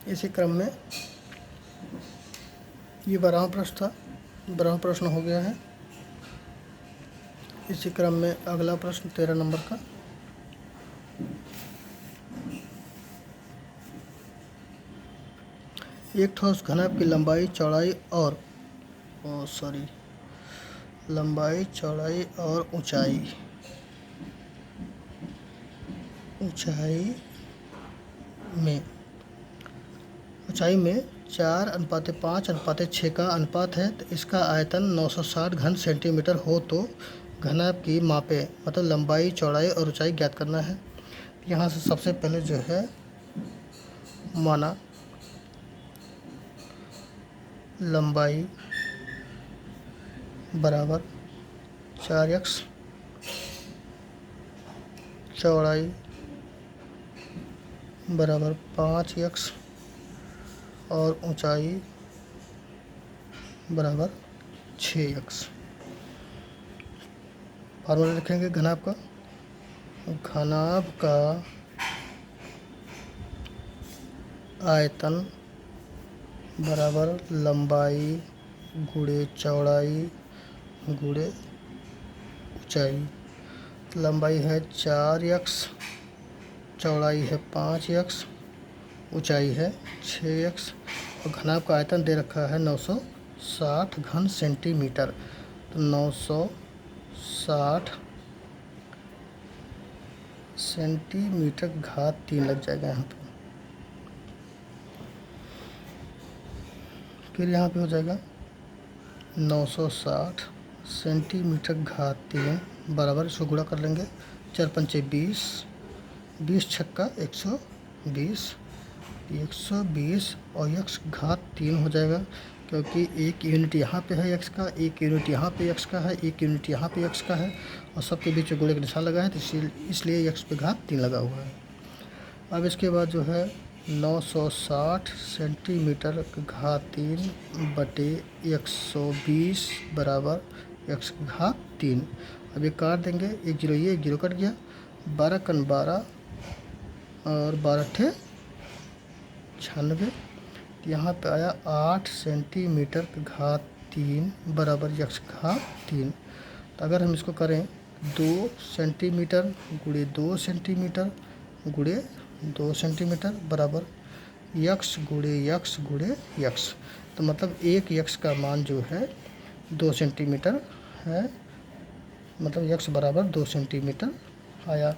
इसी क्रम में ये 12वां प्रश्न था, 12वां प्रश्न हो गया है। इसी क्रम में अगला प्रश्न 13 नंबर का। एक ठोस घनत्व की लंबाई चौड़ाई और ऊंचाई में 4:5:6 का अनुपात है, तो इसका आयतन 960 घन सेंटीमीटर हो तो घनत्व की मापे, मतलब लंबाई चौड़ाई और ऊंचाई ज्ञात करना है। यहाँ से सबसे पहले जो है माना लंबाई बराबर 4x, चौड़ाई बराबर 5x और ऊंचाई बराबर 6x। फार्मूला लिखेंगे घनाभ का आयतन बराबर लंबाई गुणे चौड़ाई गुणे ऊंचाई। लंबाई है 4x, चौड़ाई है 5x, ऊंचाई है 6x और घनाभ का आयतन दे रखा है 960 घन सेंटीमीटर। तो 960 सेंटीमीटर घात 3 लग जाएगा यहाँ पे। फिर यहाँ पे हो जाएगा 960 सेंटीमीटर घात 3 बराबर, इसको गुणा कर लेंगे। 4 पंचे 20, 20 छक्का 120, 120 और x घात 3 हो जाएगा, क्योंकि एक यूनिट यहाँ पे है x का, एक यूनिट यहाँ पे x का है, एक यूनिट यहाँ पे x का है और सबके बीच में गुणे का निशान लगा है, तो इसलिए x पे घात 3 लगा हुआ है। अब इसके बाद जो है 960 सेंटीमीटर घात 3 बटे 120 बराबर x घात 3। अब ये काट देंगे, एक जीरो ये एक जीरो कट गया, 12 कन 12 और 12 ठे 96। यहाँ पे आया 8 सेंटीमीटर घात 3 बराबर x घात 3। तो अगर हम इसको करें 2 सेंटीमीटर गुणे 2 सेंटीमीटर गुणे 2 सेंटीमीटर बराबर x गुणे x, तो मतलब एक x का मान जो है 2 सेंटीमीटर है, मतलब x बराबर 2 सेंटीमीटर आया।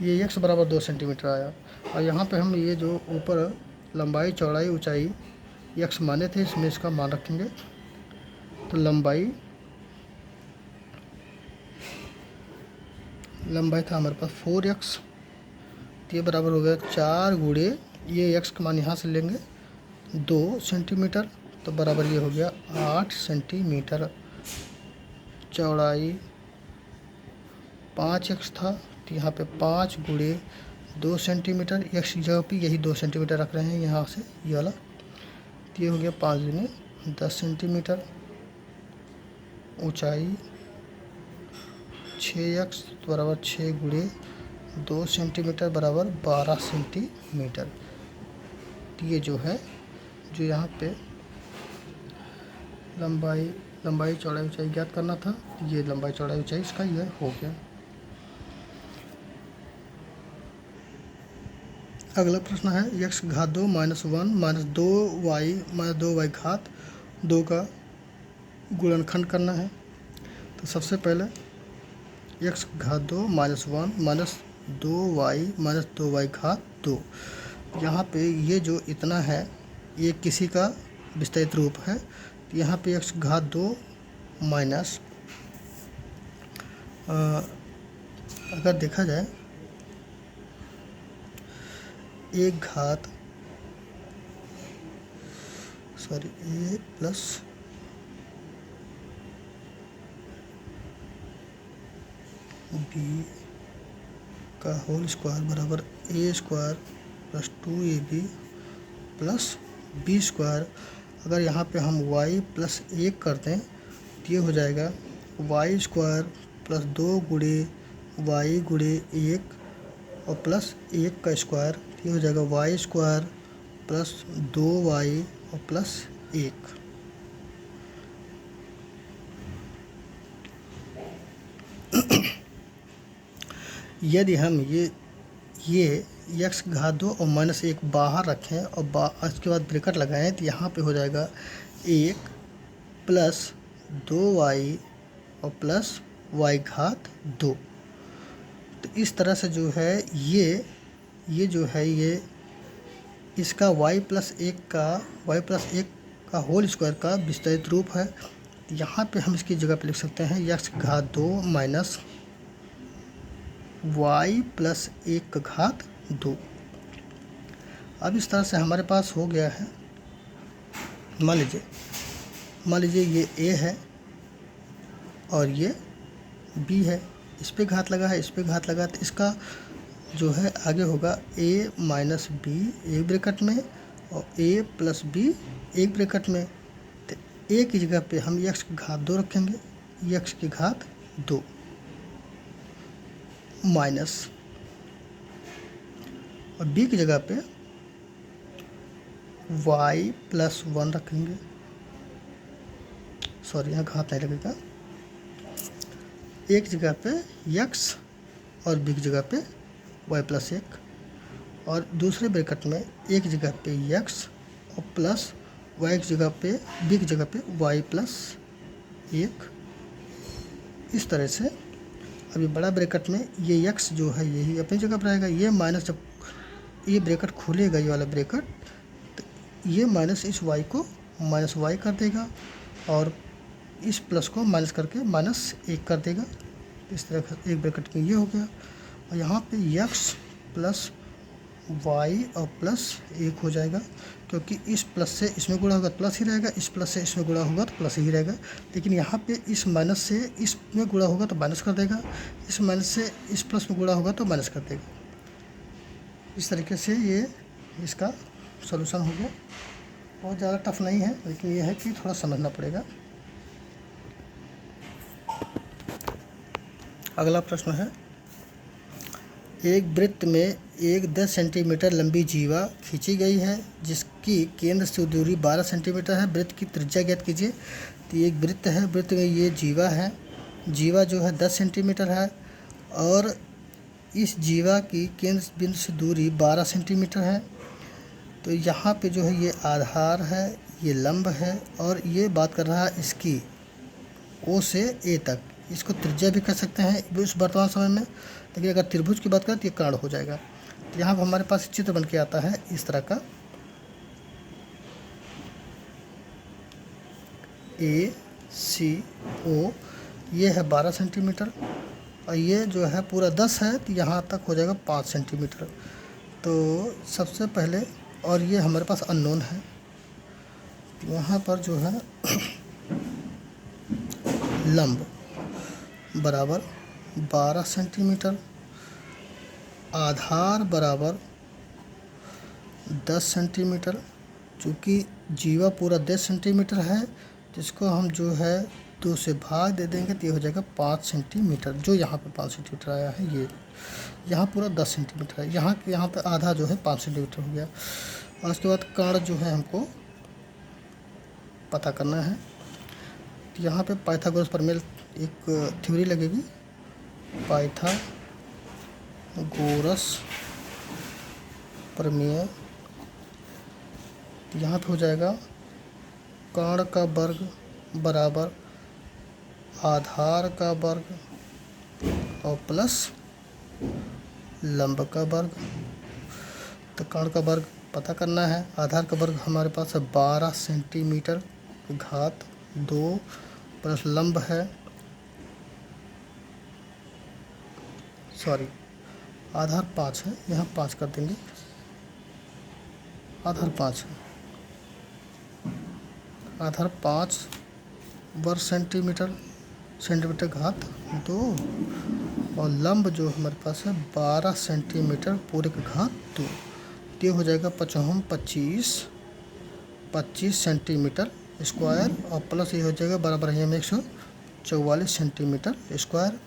ये x बराबर 2 सेंटीमीटर आया। और यहाँ पे हम ये जो ऊपर लंबाई चौड़ाई ऊंचाई x माने थे, इसमें इसका मान रखेंगे। तो लंबाई था हमारे पास 4x, ये बराबर हो गया 4 गुणे ये x का मान यहाँ से लेंगे 2 सेंटीमीटर, तो बराबर ये हो गया 8 सेंटीमीटर। चौड़ाई 5x था, तो यहाँ पे 5 गुणे 2 सेंटीमीटर, x की जगह पे यही 2 सेंटीमीटर रख रहे हैं यहाँ से ये वाला, तो ये हो गया 5 गुणे 10 सेंटीमीटर। ऊंचाई 6x बराबर 6 गुणे 2 सेंटीमीटर बराबर 12 सेंटीमीटर। तो ये जो है, जो यहाँ पे लंबाई चौड़ाई ऊंचाई ज्ञात करना था, ये लंबाई चौड़ाई ऊंचाई इसका यह हो गया। अगला प्रश्न है x घात 2 -1 -2y घात 2 का गुणनखंड करना है। तो सबसे पहले x घात 2 -1 -2y घात 2, यहाँ पे ये जो इतना है ये किसी का विस्तारित रूप है। तो यहाँ पे x घात 2 माइनस अगर देखा जाए a प्लस b का होल स्क्वायर बराबर a square plus 2ab plus b square. अगर यहाँ पे हम y प्लस 1 कर दें तो ये हो जाएगा y स्क्वायर प्लस 2 गुणे y गुणे 1 और प्लस 1 का स्क्वायर, ये हो जाएगा y स्क्वायर प्लस 2y और प्लस 1। यदि हम ये x घात 2 और -1 बाहर रखें और इसके बाद ब्रैकेट लगाएं तो यहाँ पे हो जाएगा 1 प्लस 2y और प्लस y घात 2। तो इस तरह से जो है ये जो है ये इसका y प्लस 1 का होल स्क्वायर का विस्तारित रूप है। यहाँ पे हम इसकी जगह पे लिख सकते हैं x घात 2 माइनस y प्लस 1 का घात 2। अब इस तरह से हमारे पास हो गया है। मान लीजिए ये a है और ये b है, इस पे घात लगा है, इस पे घात लगा, तो इसका जो है आगे होगा a माइनस बी एक ब्रैकेट में और a प्लस b एक ब्रैकेट में। तो a की जगह पे हम x की घात 2 रखेंगे, x की घात 2 माइनस, और b की जगह पे y प्लस 1 रखेंगे। सॉरी, यहाँ घात नहीं लगेगा। एक जगह पे x और b की जगह पे y प्लस 1, और दूसरे ब्रैकेट में एक जगह पे x और प्लस y की जगह पे b की जगह पे y प्लस 1। इस तरह से अभी बड़ा ब्रैकेट में ये x जो है यही अपनी जगह पर रहेगा। ये माइनस, जब ये ब्रैकेट खुलेगा ये वाला ब्रैकेट, तो ये माइनस इस y को माइनस y कर देगा और इस प्लस को माइनस करके -1 कर देगा। इस तरह का एक ब्रैकेट में ये हो गया, और यहाँ पे x प्लस y और प्लस 1 हो जाएगा, क्योंकि इस प्लस से इसमें गुणा होगा तो प्लस ही रहेगा, इस प्लस से इसमें गुणा होगा तो प्लस ही रहेगा। लेकिन यहाँ पे इस माइनस से इसमें गुणा होगा तो माइनस कर देगा, इस माइनस से इस प्लस में गुणा होगा तो माइनस कर देगा। इस तरीके से ये इसका सॉल्यूशन हो गया। बहुत ज़्यादा टफ नहीं है, लेकिन ये है कि थोड़ा समझना पड़ेगा। अगला प्रश्न है, एक वृत्त में एक 10 सेंटीमीटर लंबी जीवा खींची गई है जिसकी केंद्र से दूरी 12 सेंटीमीटर है। वृत्त की त्रिज्या ज्ञात कीजिए। तो ये एक वृत्त है, वृत्त में ये जीवा है, जीवा जो है 10 सेंटीमीटर है और इस जीवा की केंद्र बिंदु से दूरी 12 सेंटीमीटर है। तो यहाँ पे जो है ये आधार है, ये लंब है, और ये बात कर रहा है इसकी ओ से ए तक। इसको त्रिज्या भी कर सकते हैं उस वर्तमान समय में, लेकिन अगर त्रिभुज की बात करें तो ये कर्ण हो जाएगा। तो यहाँ पर हमारे पास चित्र बन के आता है इस तरह का, ए सी ओ, ये है 12 सेंटीमीटर और ये जो है पूरा 10 है, तो यहाँ तक हो जाएगा 5 सेंटीमीटर। तो सबसे पहले, और ये हमारे पास अननोन है, यहाँ पर जो है लंब बराबर 12 सेंटीमीटर, आधार बराबर 10 सेंटीमीटर। चूँकि जीवा पूरा 10 सेंटीमीटर है, जिसको हम जो है 2 से भाग दे देंगे तो ये हो जाएगा 5 सेंटीमीटर। जो यहाँ पे 5 सेंटीमीटर आया है, ये यहाँ पूरा 10 सेंटीमीटर है, यहाँ पे आधा जो है 5 सेंटीमीटर हो गया। और उसके बाद कर्ण जो है हमको पता करना है। तो यहाँ पे पाइथागोरस प्रमेय एक थ्योरी लगेगी, पाइथागोरस प्रमेय। यहाँ पे हो जाएगा कर्ण का वर्ग बराबर आधार का वर्ग और प्लस लंब का वर्ग। तो कर्ण का वर्ग पता करना है, आधार का वर्ग हमारे पास है 12 सेंटीमीटर घात 2 प्लस लंब है, सॉरी आधार 5 है, यहाँ 5 कर देंगे, आधार 5 है, आधार 5 वर्ग सेंटीमीटर घात 2 और लंब जो हमारे पास है 12 सेंटीमीटर पूरे का घात 2। ये हो जाएगा 25 सेंटीमीटर स्क्वायर और प्लस ये हो जाएगा बराबर है में 144 सेंटीमीटर स्क्वायर।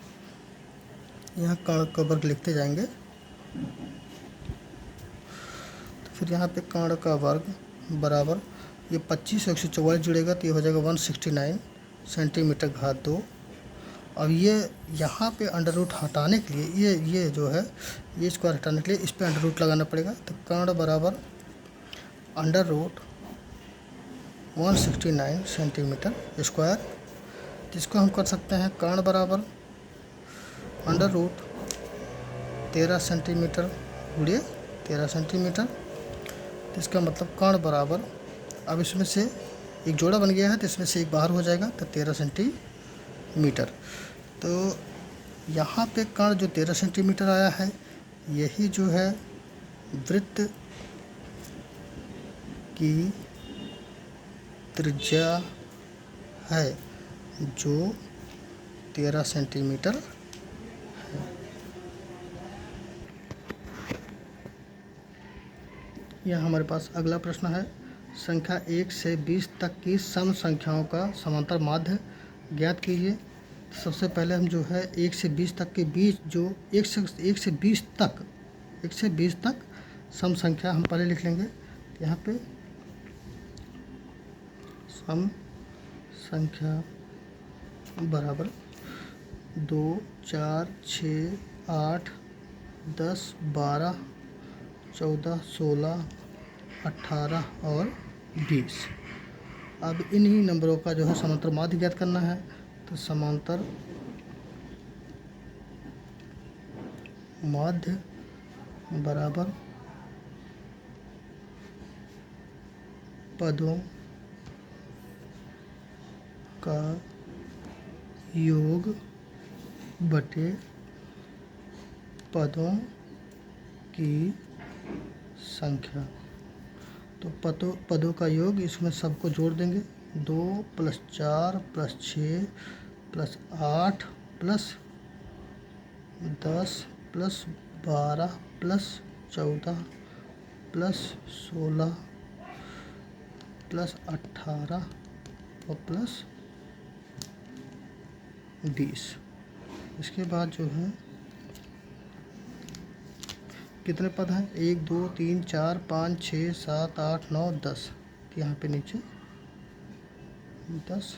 यहाँ कर्ण का वर्ग लिखते जाएंगे। फिर यहाँ पे कर्ण का वर्ग बराबर ये 25 और 144 जुड़ेगा तो ये हो जाएगा 169 सेंटीमीटर घात 2। अब ये यहाँ पे अंडर रूट हटाने के लिए ये जो है ये स्क्वायर हटाने के लिए इस पे अंडर रूट लगाना पड़ेगा। तो कर्ण बराबर अंडर रूट 169 सेंटीमीटर स्क्वायर। जिसको हम कर सकते हैं कर्ण बराबर अंडर रूट 13 सेंटीमीटर गुणित 13 सेंटीमीटर। इसका मतलब कर्ण बराबर, अब इसमें से एक जोड़ा बन गया है तो इसमें से एक बाहर हो जाएगा तो 13 सेंटीमीटर। तो यहाँ पे कर्ण जो 13 सेंटीमीटर आया है यही जो है वृत्त की त्रिज्या है जो 13 सेंटीमीटर है। यह हमारे पास अगला प्रश्न है। संख्या 1 से 20 तक की सम संख्याओं का समांतर माध्य ज्ञात कीजिए। सबसे पहले हम जो है 1 से 20 तक के बीच जो 1 से 20 तक सम संख्या हम पहले लिख लेंगे। यहाँ पे सम संख्या बराबर 2, 4, 6, 8, 10, 12, 14, 16, 18 और 20। अब इन्हीं नंबरों का जो है समांतर माध्य ज्ञात करना है। तो समांतर माध्य बराबर पदों का योग बटे पदों की संख्या। तो पदों का योग, इसमें सबको जोड़ देंगे। 2 + 4 + 6 + 8 + 10 + 12 + 14 + 16 + 18 और + 20। इसके बाद जो है कितने पद हैं? 1, 2, 3, 4, 5, 6, 7, 8, 9, 10। यहाँ पे नीचे 10।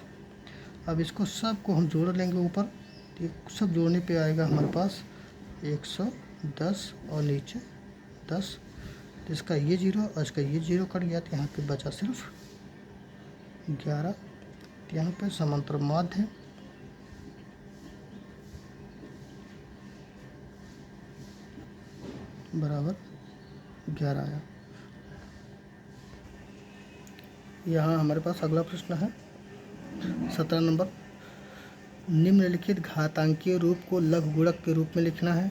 अब इसको सबको हम जोड़ लेंगे ऊपर। तो ये सब जोड़ने पे आएगा हमारे पास 110 और नीचे 10। तो इसका ये 0 और इसका ये 0 कट गया तो यहाँ पे बचा सिर्फ 11। तो यहाँ पे समांतर माध्य बराबर 11 आया। यहाँ हमारे पास अगला प्रश्न है 17 नंबर। निम्नलिखित घातांकीय रूप को लघु गुणक के रूप में लिखना है।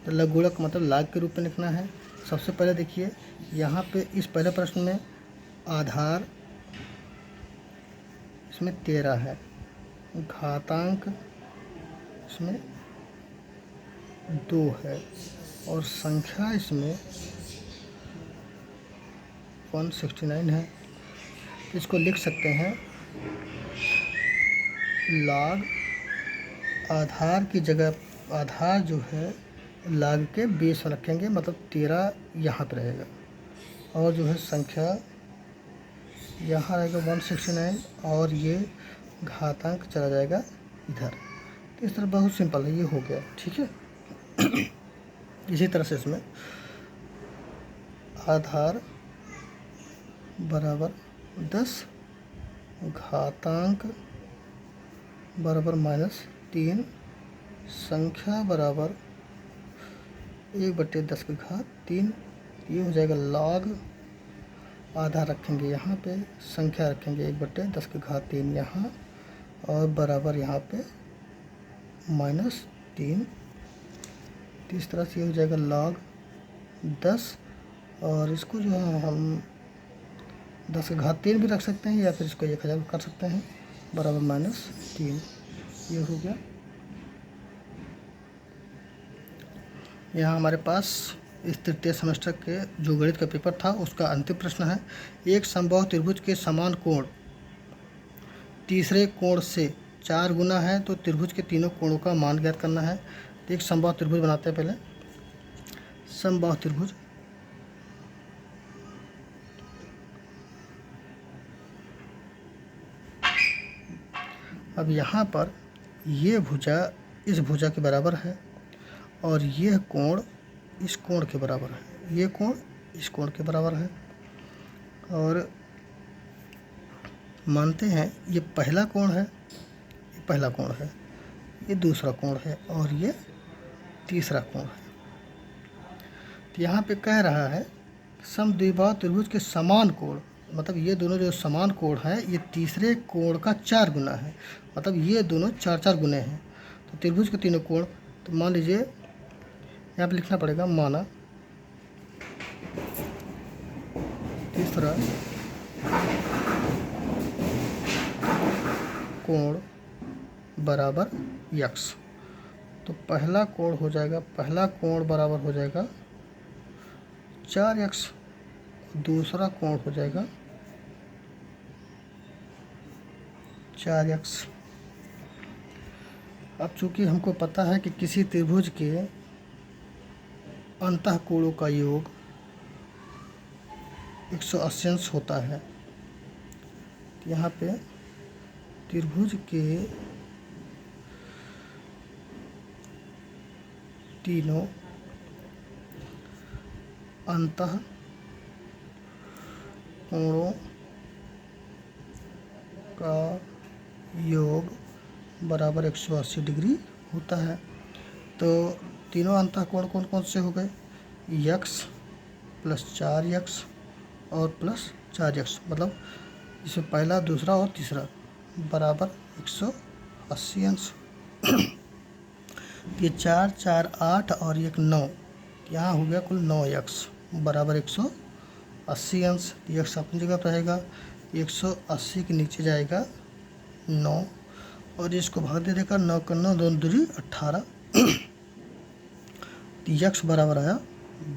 तो लघु गुणक मतलब लाग के रूप में लिखना है। सबसे पहले देखिए यहाँ पे इस पहले प्रश्न में आधार इसमें 13 है, घातांक इसमें 2 है और संख्या इसमें 169 है। इसको लिख सकते हैं log आधार की जगह आधार जो है log के बेस में रखेंगे, मतलब 13 यहाँ पर रहेगा और जो है संख्या यहाँ रहेगा 169 और ये घातांक चला जाएगा इधर। तो इस तरह बहुत सिंपल है, ये हो गया। ठीक है। इसी तरह से इसमें आधार बराबर 10, घातांक बराबर -3, संख्या बराबर 1/10 की घात 3। ये हो जाएगा log आधा रखेंगे यहाँ पे, संख्या रखेंगे 1/10 की घात 3 यहाँ और बराबर यहाँ पे -3। इस तरह से ये हो जाएगा log 10 और इसको जो है हम 10 की घात 3 भी रख सकते हैं या फिर इसको 1000 कर सकते हैं, बराबर -3। ये हो गया। यहाँ हमारे पास इस तृतीय सेमेस्टर के जो गणित का पेपर था उसका अंतिम प्रश्न है। एक समबाहु त्रिभुज के समान कोण तीसरे कोण से 4 गुना है तो त्रिभुज के तीनों कोणों का मान ज्ञात करना है। तो एक समबाहु त्रिभुज बनाते हैं। पहले समबाहु त्रिभुज अब यहाँ पर ये भुजा इस भुजा के बराबर है और यह कोण इस कोण के बराबर है, ये कोण इस कोण के बराबर है। और मानते हैं ये पहला कोण है, ये पहला कोण है, ये दूसरा कोण है और ये तीसरा कोण है। तो यहाँ पे कह रहा है समद्विबाहु त्रिभुज के समान कोण, मतलब ये दोनों जो समान कोण है ये तीसरे कोण का 4 गुना है, मतलब ये दोनों 4-4 गुने हैं। तो त्रिभुज के तीनों कोण, तो मान लीजिए यहाँ पे लिखना पड़ेगा, माना तीसरा कोण बराबर यक्स। तो पहला कोण हो जाएगा, पहला कोण बराबर हो जाएगा 4x, दूसरा कोण हो जाएगा 4x। अब चूंकि हमको पता है कि किसी त्रिभुज के अंतःकोणों का योग 180 अंश होता है, तो यहाँ पे त्रिभुज के तीनों अंतः कोणों का योग बराबर 180 डिग्री होता है। तो तीनों अंतः कोण कौन कौन से हो गए, यक्स प्लस 4x और प्लस 4x, मतलब इसमें पहला, दूसरा और तीसरा बराबर 180 अंश। ये 4, 4, 8 और 1 9, यहाँ हो गया कुल 9x बराबर 180 अंश। x अपनी जगह पर रहेगा, 180 के नीचे जाएगा 9 और इसको भाग दे देगा, 9 का 9 2 दूरी 18। x बराबर आया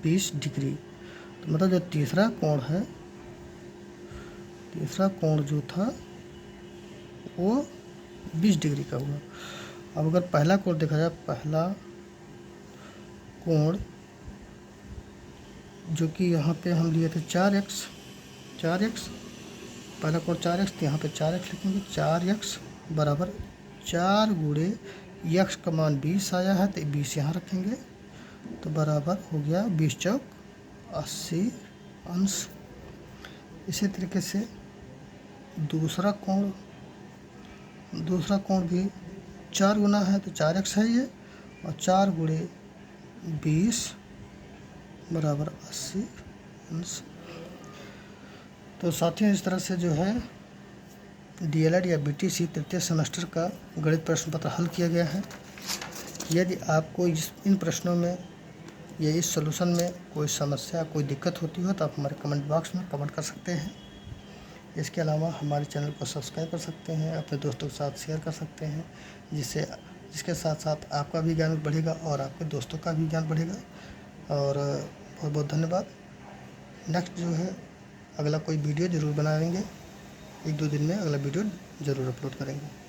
20 डिग्री। तो मतलब जो तीसरा कोण है, तीसरा कोण जो था वो 20 डिग्री का हुआ। अब अगर पहला कोण देखा जाए, पहला कोण जो कि यहाँ पे हम लिए थे 4x, पहला कोण 4x, तो यहाँ पे 4x लिखेंगे, 4x बराबर 4 गुणे x का मान 20 आया है तो 20 यहाँ रखेंगे, तो बराबर हो गया 20 चौक 80 अंश। इसी तरीके से दूसरा कोण भी 4 गुना है तो 4x है ये, और 4 गुणे 20 बराबर 80 अंश। तो साथियों इस तरह से जो है DLED या BTC तृतीय सेमेस्टर का गणित प्रश्न पत्र हल किया गया है। यदि आपको इन प्रश्नों में या इस सॉल्यूशन में कोई समस्या, कोई दिक्कत होती हो तो आप हमारे कमेंट बॉक्स में कमेंट कर सकते हैं। इसके अलावा हमारे चैनल को सब्सक्राइब कर सकते हैं, अपने दोस्तों के साथ शेयर कर सकते हैं, जिसके साथ साथ आपका भी ज्ञान बढ़ेगा और आपके दोस्तों का भी ज्ञान बढ़ेगा। और बहुत बहुत धन्यवाद। नेक्स्ट जो है अगला कोई वीडियो ज़रूर बनाएंगे, 1-2 दिन में अगला वीडियो ज़रूर अपलोड करेंगे।